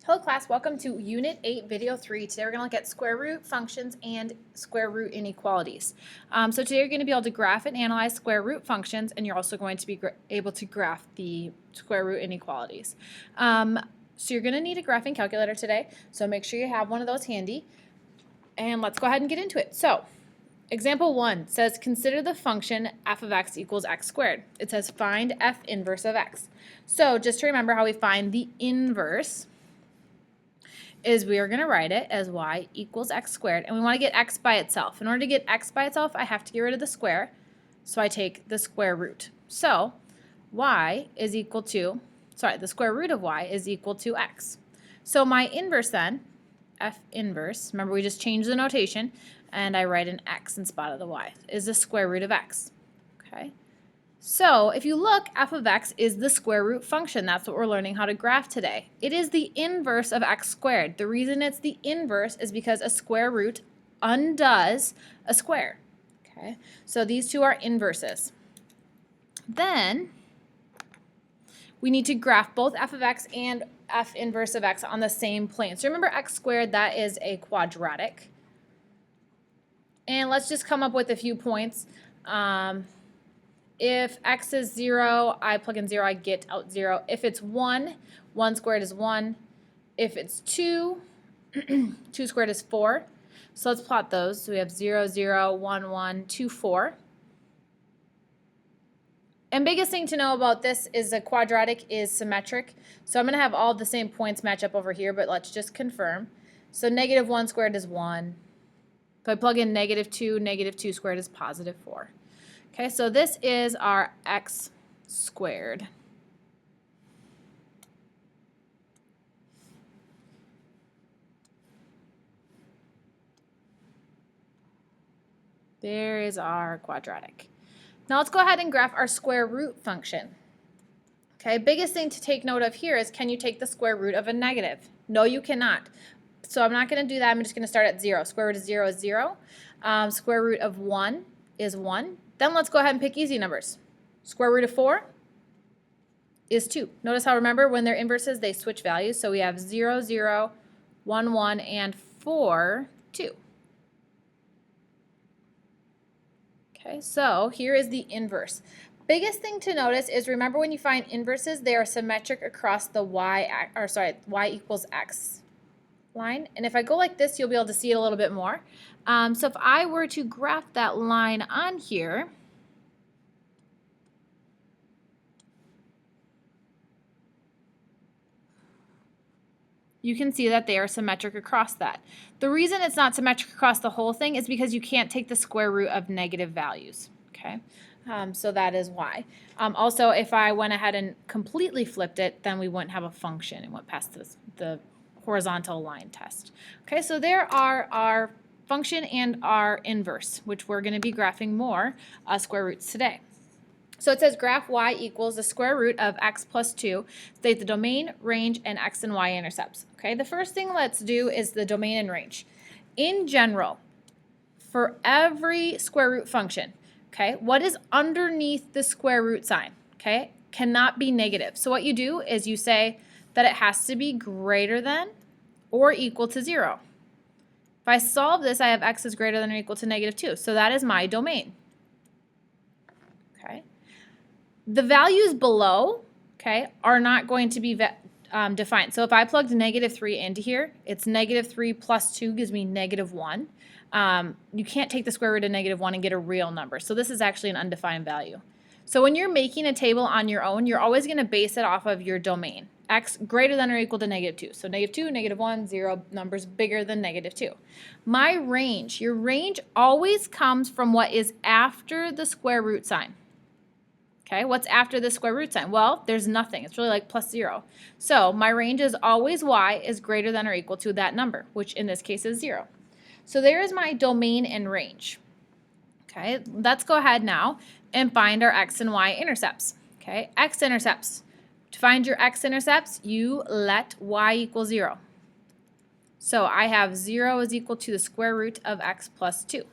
Hello class, welcome to Unit 8, Video 3. Today we're going to look at square root functions and square root inequalities. So today you're going to be able to graph and analyze square root functions, and you're also going to be able to graph the square root inequalities. So you're going to need a graphing calculator today, so make sure you have one of those handy. And let's go ahead and get into it. So example 1 says consider the function f of x equals x squared. It says find f inverse of x. So just to remember how we find the inverse, is we are going to write it as y equals x squared, and we want to get x by itself. In order to get x by itself, I have to get rid of the square, so I take the square root. So y is equal to, the square root of y is equal to x. So my inverse then, f inverse, remember we just changed the notation, and I write an x in spot of the y, is the square root of x. Okay. So if you look, f of x is the square root function. That's what we're learning how to graph today. It is the inverse of x squared. The reason it's the inverse is because a square root undoes a square. Okay, so these two are inverses. Then we need to graph both f of x and f inverse of x on the same plane. So remember x squared, that is a quadratic. And let's just come up with a few points. If x is 0, I plug in 0, I get out 0. If it's 1, 1 squared is 1. If it's 2, 2 squared is 4. So let's plot those. So we have 0, 0, 1, 1, 2, 4. And biggest thing to know about this is a quadratic is symmetric. So I'm going to have all the same points match up over here, but let's just confirm. So negative 1 squared is 1. If I plug in negative 2 squared is positive 4. Okay, so this is our x squared. There is our quadratic. Now let's go ahead and graph our square root function. Okay, biggest thing to take note of here is, can you take the square root of a negative? No, you cannot. So I'm not going to do that. I'm just going to start at 0. Square root of 0 is 0. Square root of 1 is 1. Then let's go ahead and pick easy numbers. Square root of 4 is 2. Notice how, remember, when they're inverses, they switch values. So we have 0, 0, 1, 1, and 4, 2. Okay, so here is the inverse. Biggest thing to notice is, remember, when you find inverses, they are symmetric across the y equals x line. And if I go like this, you'll be able to see it a little bit more. So if I were to graph that line on here, you can see that they are symmetric across that. The reason it's not symmetric across the whole thing is because you can't take the square root of negative values. Okay, so that is why. Also, if I went ahead and completely flipped it, then we wouldn't have a function and went past the horizontal line test. Okay, so there are our function and our inverse, which we're going to be graphing more square roots today. So it says graph y equals the square root of x plus 2. State the domain, range, and x and y intercepts. Okay, the first thing let's do is the domain and range. In general, for every square root function, okay, what is underneath the square root sign, okay, cannot be negative. So what you do is you say that it has to be greater than or equal to 0. If I solve this, I have x is greater than or equal to negative 2. So that is my domain. Okay. The values below, okay, are not going to be defined. So if I plugged negative 3 into here, it's negative 3 plus 2 gives me negative 1. You can't take the square root of negative 1 and get a real number. So this is actually an undefined value. So when you're making a table on your own, you're always going to base it off of your domain. X greater than or equal to negative 2. So negative 2, negative 1, 0, numbers bigger than negative 2. My range, your range always comes from what is after the square root sign. Okay, what's after the square root sign? Well, there's nothing. It's really like plus 0. So my range is always y is greater than or equal to that number, which in this case is 0. So there is my domain and range. Okay, let's go ahead now and find our x and y intercepts. Okay, x-intercepts. To find your x-intercepts, you let y equal 0. So I have 0 is equal to the square root of x plus 2.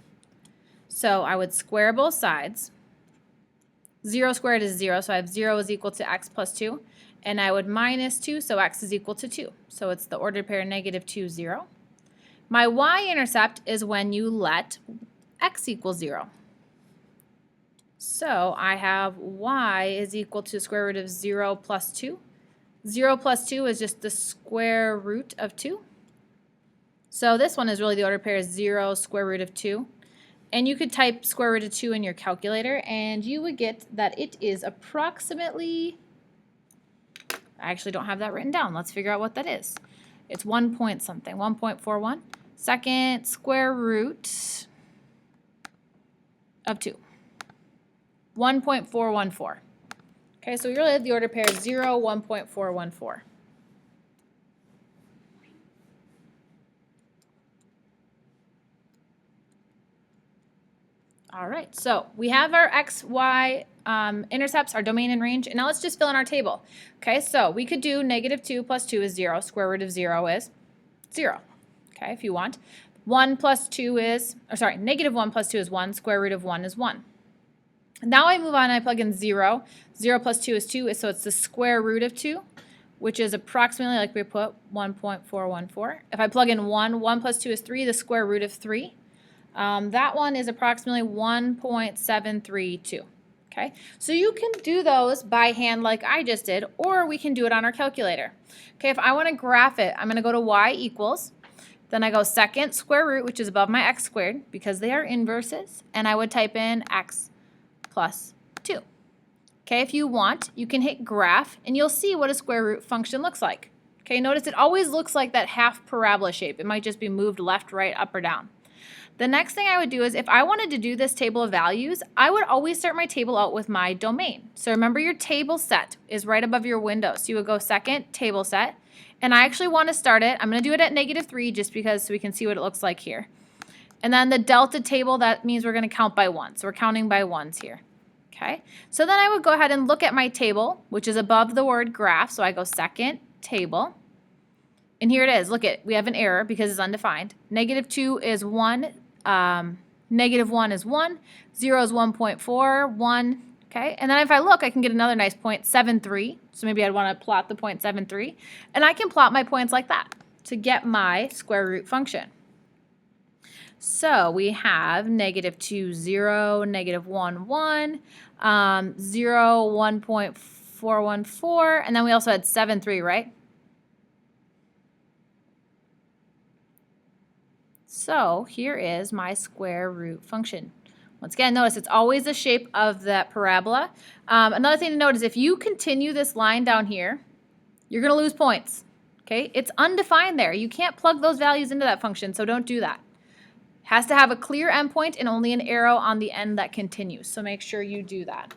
So I would square both sides. 0 squared is 0, so I have 0 is equal to x plus 2. and I would minus 2, so x is equal to 2. So it's the ordered pair negative 2, 0. My y-intercept is when you let x equal 0. So I have y is equal to square root of 0 plus 2. 0 plus 2 is just the square root of 2. So this one is really the ordered pair is 0 square root of 2. And you could type square root of 2 in your calculator, and you would get that it is approximately, I actually don't have that written down. Let's figure out what that is. It's 1 point something, 1.41. Second square root of 2. 1.414. Okay, so we really have the ordered pair 0, 1.414. All right, so we have our x, y intercepts, our domain and range, and now let's just fill in our table. Okay, so we could do negative 2 plus 2 is 0. Square root of 0 is 0. Okay, if you want. 1 plus 2 is, or sorry, negative 1 plus 2 is 1. Square root of 1 is 1. Now I move on and I plug in 0. 0 plus 2 is 2, so it's the square root of 2, which is approximately, like we put, 1.414. If I plug in 1, 1 plus 2 is 3, the square root of 3. That one is approximately 1.732. Okay, so you can do those by hand like I just did, or we can do it on our calculator. Okay, if I want to graph it, I'm going to go to y equals. Then I go second square root, which is above my x squared, because they are inverses, and I would type in x plus 2. Okay, if you want, you can hit graph, and you'll see what a square root function looks like. Okay, notice it always looks like that half parabola shape. It might just be moved left, right, up, or down. The next thing I would do is if I wanted to do this table of values, I would always start my table out with my domain. So remember your table set is right above your window. So you would go second table set, and I actually want to start it. I'm going to do it at negative 3 just because so we can see what it looks like here. And then the delta table, that means we're going to count by 1. So we're counting by 1s here. Okay, so then I would go ahead and look at my table, which is above the word graph. So I go second table. And here it is. Look at, we have an error because it's undefined. Negative 2 is 1. Negative 1 is 1. 0 is 1.4. 1. Okay, and then if I look, I can get another nice 0.73. So maybe I'd want to plot the 0.73. And I can plot my points like that to get my square root function. So we have negative 2, 0, negative 1, 1, 0, 1.414, and then we also had 7, 3, right? So here is my square root function. Once again, notice it's always the shape of that parabola. Another thing to note is if you continue this line down here, you're going to lose points. Okay, it's undefined there. You can't plug those values into that function, so don't do that. Has to have a clear endpoint and only an arrow on the end that continues. So make sure you do that.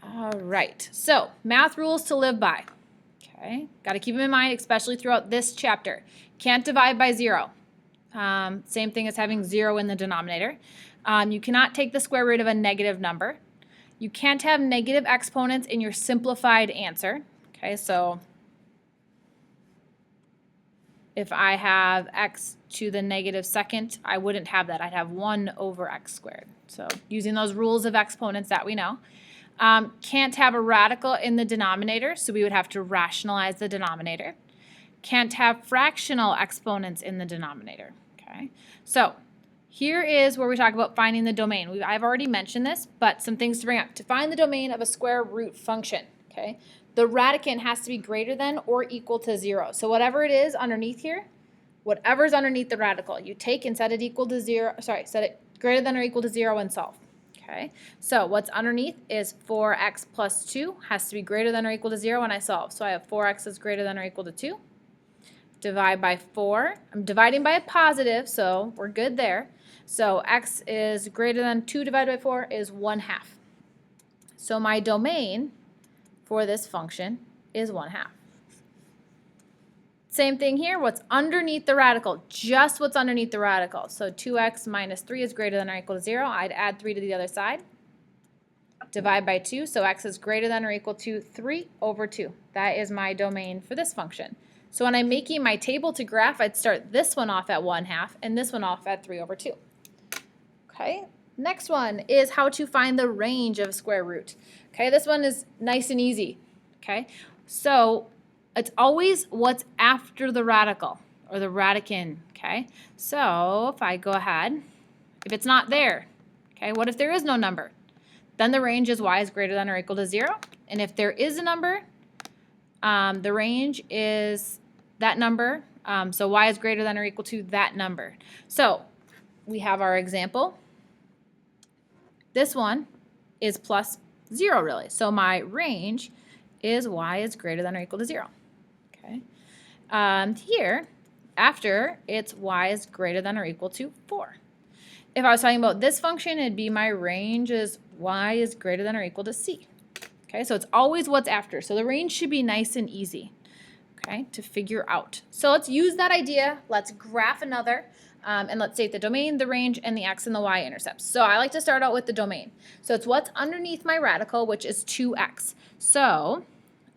All right. So math rules to live by. Okay. Got to keep them in mind, especially throughout this chapter. Can't divide by 0. Same thing as having 0 in the denominator. You cannot take the square root of a negative number. You can't have negative exponents in your simplified answer. Okay. So if I have x to the negative second, I wouldn't have that. I'd have 1 over x squared. So using those rules of exponents that we know. Can't have a radical in the denominator, so we would have to rationalize the denominator. Can't have fractional exponents in the denominator. Okay, so here is where we talk about finding the domain. I've already mentioned this, but some things to bring up. To find the domain of a square root function, okay, the radicand has to be greater than or equal to 0. So whatever it is underneath here, whatever's underneath the radical, you take and set it equal to 0, sorry, set it greater than or equal to 0 and solve. Okay, so what's underneath is 4x plus 2 has to be greater than or equal to 0 when I solve. So I have 4x is greater than or equal to 2. Divide by 4. I'm dividing by a positive, so we're good there. So x is greater than 2 divided by 4 is 1/2. So my domain for this function is 1/2. Same thing here, what's underneath the radical, just what's underneath the radical. So 2x minus 3 is greater than or equal to 0. I'd add 3 to the other side. Divide by 2, so x is greater than or equal to 3 over 2. That is my domain for this function. So when I'm making my table to graph, I'd start this one off at 1/2 and this one off at 3 over 2. Okay, next one is how to find the range of a square root. Okay, this one is nice and easy. okay? So it's always what's after the radical or the radicand, okay? So if I go ahead, if it's not there, okay, what if there is no number? Then the range is y is greater than or equal to 0. And if there is a number, the range is that number. So y is greater than or equal to that number. So we have our example. This one is plus 0, really. So my range is y is greater than or equal to 0. Okay. Here, after, it's y is greater than or equal to 4. If I was talking about this function, it'd be my range is y is greater than or equal to c. Okay, so it's always what's after. So the range should be nice and easy, okay, to figure out. So let's use that idea. Let's graph another, and let's state the domain, the range, and the x and the y intercepts. So I like to start out with the domain. So it's what's underneath my radical, which is 2x. So,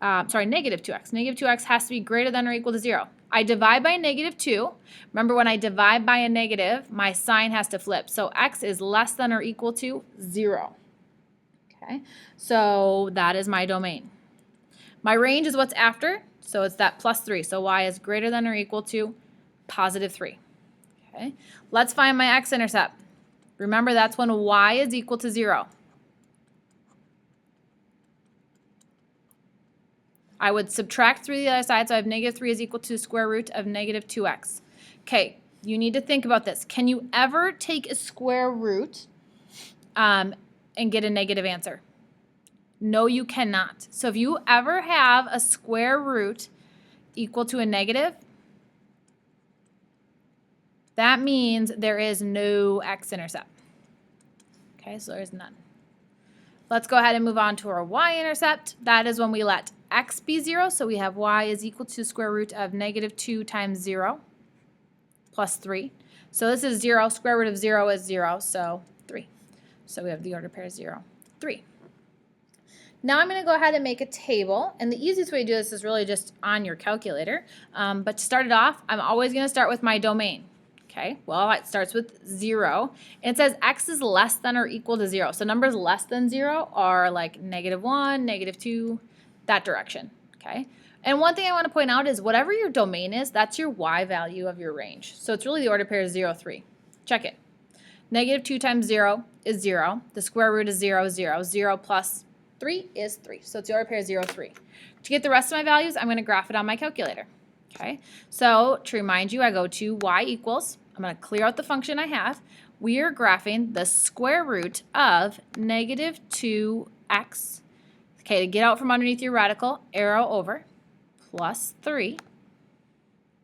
negative 2x. Negative 2x has to be greater than or equal to 0. I divide by negative 2. Remember, when I divide by a negative, my sign has to flip. So x is less than or equal to 0. Okay, so that is my domain. My range is what's after, so it's that plus 3. So y is greater than or equal to positive 3. Okay, let's find my x-intercept. Remember, that's when y is equal to 0. I would subtract 3 to the other side, so I have negative 3 is equal to the square root of negative 2x. Okay, you need to think about this. Can you ever take a square root and get a negative answer? No, you cannot. So if you ever have a square root equal to a negative, that means there is no x-intercept. Okay, so there's none. Let's go ahead and move on to our y-intercept. That is when we let x be 0. So we have y is equal to the square root of negative 2 times 0 plus 3. So this is 0. Square root of 0 is 0, so 3. So we have the order pair 0, 3. Now I'm going to go ahead and make a table, and the easiest way to do this is really just on your calculator. But to start it off, I'm always going to start with my domain. Okay, well, it starts with 0. It says x is less than or equal to 0. So numbers less than 0 are like negative 1, negative 2, that direction. Okay, and one thing I want to point out is whatever your domain is, that's your y value of your range. So it's really the order pair 0, 3. Check it. Negative 2 times 0 is 0. The square root is 0, 0. 0 plus 3 is 3. So it's the order pair 0, 3. To get the rest of my values, I'm going to graph it on my calculator. Okay, so to remind you, I go to y equals. I'm going to clear out the function I have. We are graphing the square root of negative 2x. Okay, to get out from underneath your radical, arrow over, plus 3.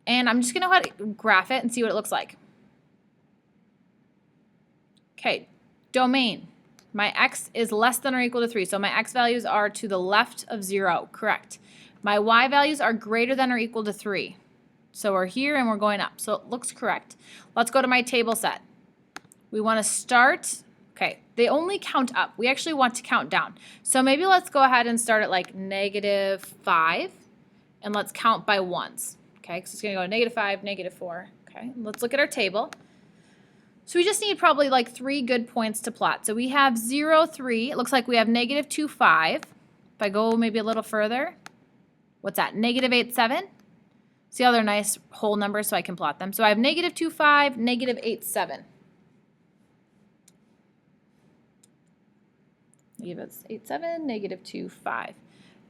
And I'm just going to go ahead and graph it and see what it looks like. Okay, domain. My x is less than or equal to 3, so my x values are to the left of 0, correct. My y values are greater than or equal to 3. So we're here and we're going up, so it looks correct. Let's go to my table set. We want to start, okay, they only count up. We actually want to count down. So maybe let's go ahead and start at like negative 5, and let's count by ones. Okay, because it's going to go negative 5, negative 4. Okay, let's look at our table. So we just need probably like 3 good points to plot. So we have 0, 3. It looks like we have negative 2, 5. If I go maybe a little further, what's that? Negative 8, 7. See how they're nice whole numbers so I can plot them. So I have negative 2, 5, negative 8, 7. Negative 8, 7, negative 2, 5.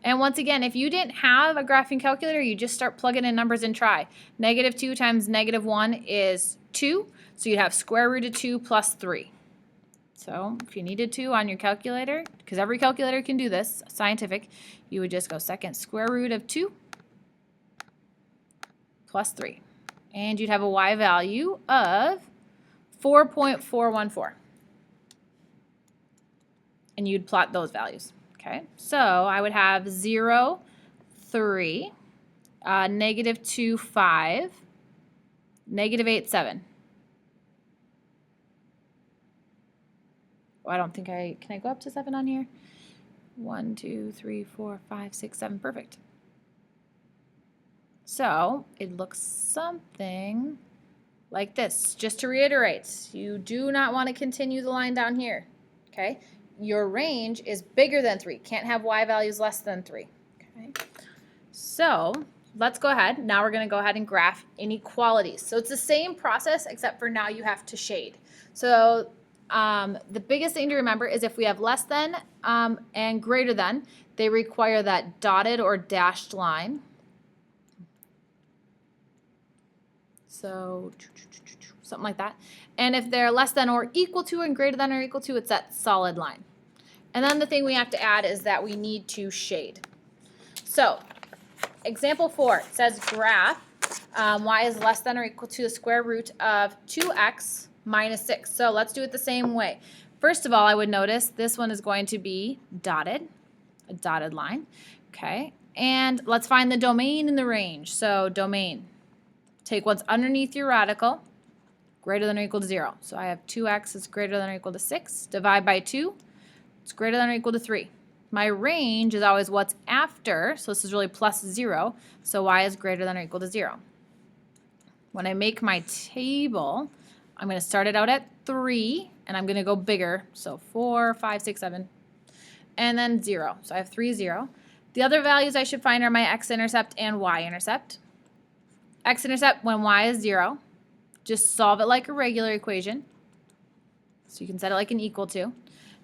And once again, if you didn't have a graphing calculator, you just start plugging in numbers and try. Negative 2 times negative 1 is 2. So you'd have square root of 2 plus 3. So if you needed to on your calculator, because every calculator can do this, scientific, you would just go second square root of 2 plus 3. And you'd have a y value of 4.414. And you'd plot those values. Okay, so I would have 0, 3, negative 2, 5, negative 8, 7. Oh, I don't think can I go up to 7 on here? 1, 2, 3, 4, 5, 6, 7, perfect. So it looks something like this. Just to reiterate, you do not want to continue the line down here, okay? Your range is bigger than 3. Can't have y values less than 3, okay? So let's go ahead. Now we're going to go ahead and graph inequalities. So it's the same process, except for now you have to shade. So the biggest thing to remember is if we have less than and greater than, they require that dotted or dashed line. So something like that. And if they're less than or equal to and greater than or equal to, it's that solid line. And then the thing we have to add is that we need to shade. So example 4 says graph y is less than or equal to the square root of 2x minus 6. So let's do it the same way. First of all, I would notice this one is going to be dotted, a dotted line. Okay, and let's find the domain and the range. So domain, take what's underneath your radical, greater than or equal to 0. So I have 2x is greater than or equal to 6. Divide by 2, it's greater than or equal to 3. My range is always what's after, so this is really plus 0, so y is greater than or equal to 0. When I make my table, I'm going to start it out at 3, and I'm going to go bigger, so 4, 5, 6, 7, and then 0. So I have 3, 0. The other values I should find are my x-intercept and y-intercept. X-intercept when y is 0. Just solve it like a regular equation. So you can set it like an equal to.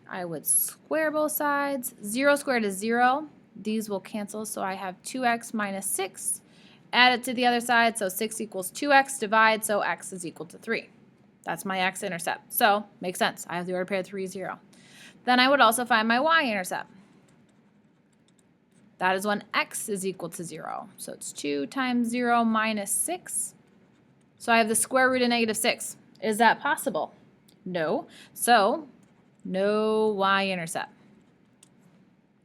I would square both sides. 0 squared is 0. These will cancel, so I have 2x minus 6. Add it to the other side, so 6 equals 2x. Divide, so x is equal to 3. That's my x-intercept. So, makes sense. I have the order pair 3, 0. Then I would also find my y-intercept. That is when x is equal to 0. So it's 2 times 0 minus 6. So I have the square root of negative 6. Is that possible? No. So no y-intercept.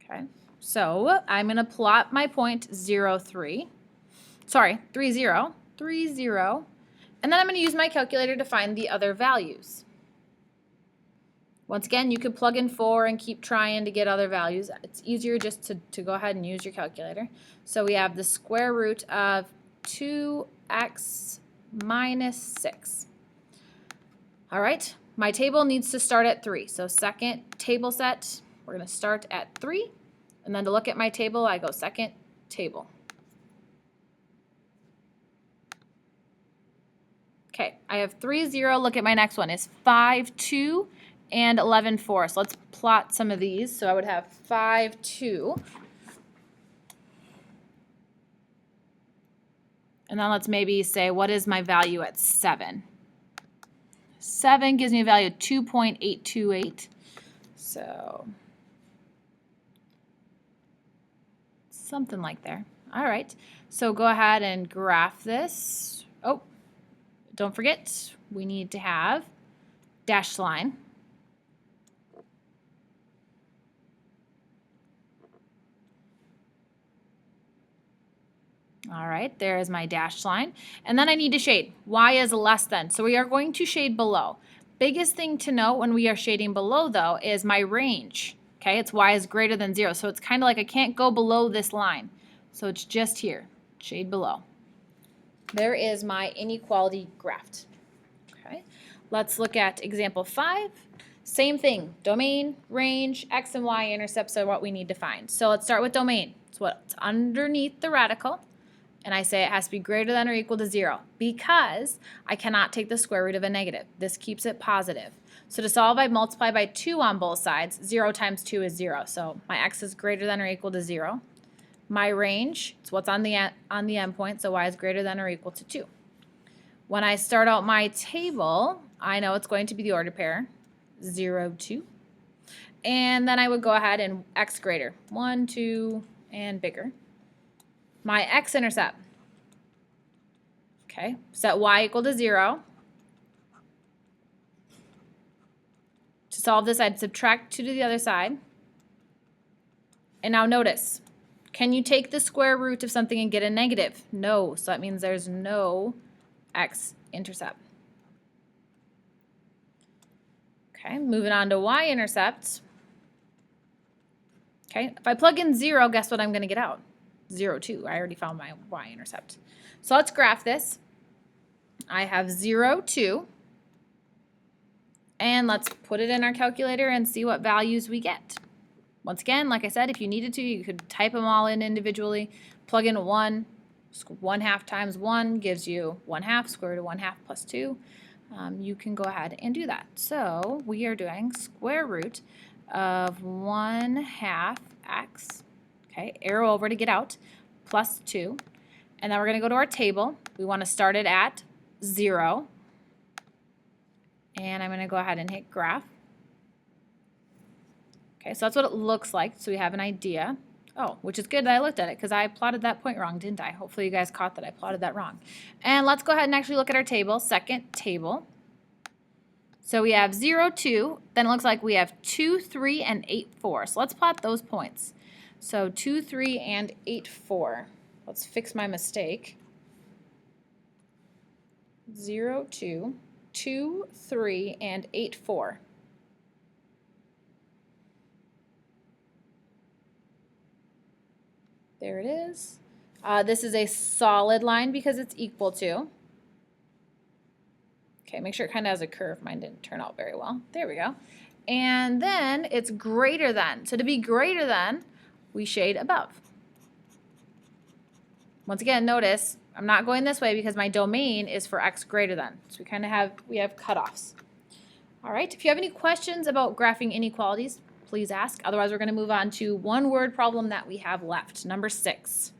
Okay. So I'm going to plot my point 0, 3. Sorry, 3, 0. 3, 0. And then I'm going to use my calculator to find the other values. Once again, you could plug in 4 and keep trying to get other values. It's easier just to go ahead and use your calculator. So we have the square root of 2x minus 6. All right, my table needs to start at 3. So second table set, we're going to start at 3. And then to look at my table, I go second table. Okay, I have 3, 0. Look at my next one. It's 5, 2. And 11, 4. So let's plot some of these. So I would have 5, 2. And then let's maybe say, what is my value at 7? 7 gives me a value of 2.828. So something like there. All right. So go ahead and graph this. Oh, don't forget, we need to have dashed line. All right, there is my dashed line. And then I need to shade. Y is less than. So we are going to shade below. Biggest thing to note when we are shading below, though, is my range. Okay, it's y is greater than 0. So it's kind of like I can't go below this line. So it's just here. Shade below. There is my inequality graphed. Okay, let's look at example 5. Same thing. Domain, range, x and y intercepts are what we need to find. So let's start with domain. It's what's underneath the radical. And I say it has to be greater than or equal to 0 because I cannot take the square root of a negative. This keeps it positive. So to solve, I multiply by 2 on both sides. 0 times 2 is 0. So my x is greater than or equal to 0. My range, it's what's on the endpoint, so y is greater than or equal to 2. When I start out my table, I know it's going to be the order pair, 0, 2. And then I would go ahead and x greater, 1, 2, and bigger. My x-intercept, okay, set y equal to 0. To solve this, I'd subtract 2 to the other side. And now notice, can you take the square root of something and get a negative? No, so that means there's no x-intercept. Okay, moving on to y-intercept. Okay, if I plug in 0, guess what I'm going to get out? 0, 2. I already found my y-intercept. So let's graph this. I have 0, 2. And let's put it in our calculator and see what values we get. Once again, like I said, if you needed to, you could type them all in individually. plug in 1. 1/2 times 1 gives you 1/2. Square root of 1/2 plus 2. You can go ahead and do that. So we are doing square root of 1/2 x, okay, arrow over to get out, plus 2. And then we're going to go to our table. We want to start it at 0. And I'm going to go ahead and hit graph. Okay, so that's what it looks like, so we have an idea. Oh, which is good that I looked at it because I plotted that point wrong, didn't I? Hopefully you guys caught that I plotted that wrong. And let's go ahead and actually look at our table, second table. So we have 0, 2, then it looks like we have 2, 3, and 8, 4. So let's plot those points. So 2, 3, and 8, 4. Let's fix my mistake. 0, 2, 2, 3, and 8, 4. There it is. This is a solid line because it's equal to. Okay, make sure it kind of has a curve. Mine didn't turn out very well. There we go. And then it's greater than. So to be greater than, we shade above. Once again, notice I'm not going this way because my domain is for x greater than. So we kind of have cutoffs. All right, if you have any questions about graphing inequalities, please ask. Otherwise, we're going to move on to one word problem that we have left, number 6.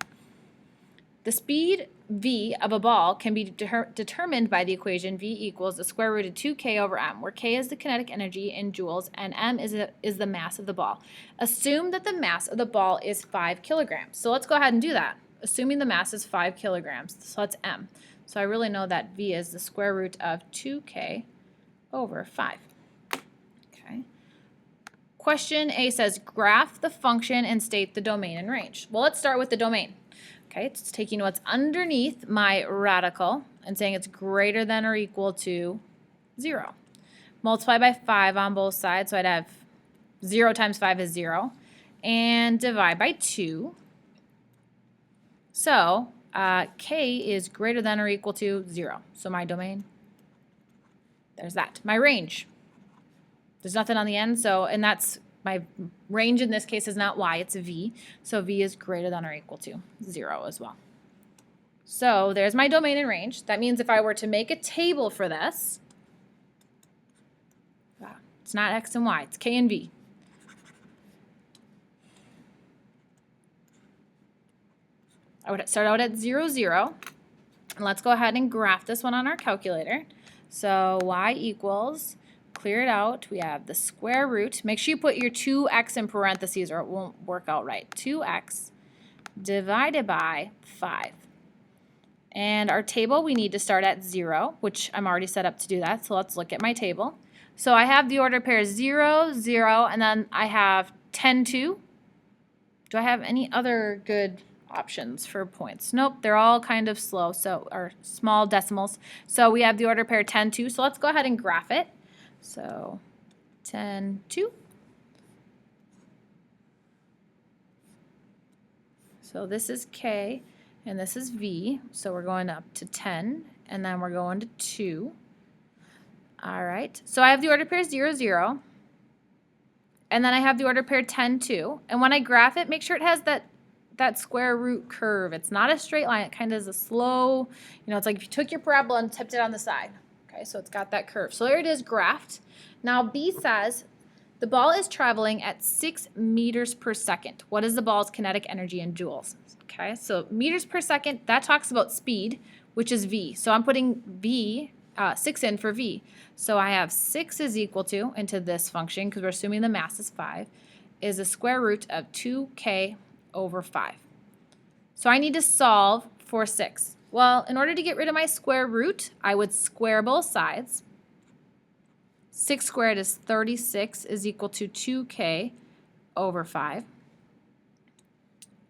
The speed v of a ball can be determined by the equation v equals the square root of 2k over m, where k is the kinetic energy in joules and m is the mass of the ball. Assume that the mass of the ball is 5 kilograms. So let's go ahead and do that. Assuming the mass is 5 kilograms, so that's m. So I really know that v is the square root of 2k over 5. Okay. Question A says, graph the function and state the domain and range. Well, let's start with the domain. Okay, it's taking what's underneath my radical and saying it's greater than or equal to 0. Multiply by 5 on both sides, so I'd have 0 times 5 is 0. And divide by 2. So k is greater than or equal to 0. So my domain, there's that. My range, there's nothing on the end, so, and that's, my range in this case is not y, it's v. So v is greater than or equal to 0 as well. So there's my domain and range. That means if I were to make a table for this, it's not x and y, it's k and v. I would start out at 0, 0. And let's go ahead and graph this one on our calculator. So y equals, clear it out, we have the square root. Make sure you put your 2x in parentheses or it won't work out right. 2x divided by 5. And our table, we need to start at 0, which I'm already set up to do that. So let's look at my table. So I have the order pair 0, 0, and then I have 10, 2. Do I have any other good options for points? Nope, they're all kind of slow, so, or small decimals. So we have the order pair 10, 2. So let's go ahead and graph it. So 10, 2. So this is k and this is v. So we're going up to 10 and then we're going to 2. All right. So I have the order pair 0, 0. And then I have the order pair 10, 2. And when I graph it, make sure it has that square root curve. It's not a straight line. It kind of is a slow, it's like if you took your parabola and tipped it on the side. Okay, so it's got that curve. So there it is graphed. Now B says the ball is traveling at 6 meters per second. What is the ball's kinetic energy in joules? Okay, so meters per second, that talks about speed, which is V. So I'm putting V, 6 in for V. So I have 6 is equal to, into this function, because we're assuming the mass is 5, is the square root of 2k over 5. So I need to solve for 6. Well, in order to get rid of my square root, I would square both sides. 6 squared is 36 is equal to 2k over 5.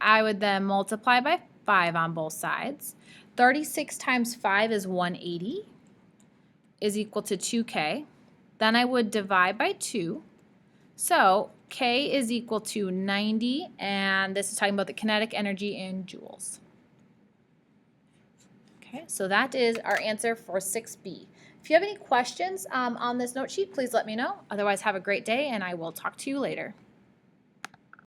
I would then multiply by 5 on both sides. 36 times 5 is 180 is equal to 2k. Then I would divide by 2. So k is equal to 90, and this is talking about the kinetic energy in joules. Okay, so that is our answer for 6B. If you have any questions on this note sheet, please let me know. Otherwise, have a great day, and I will talk to you later.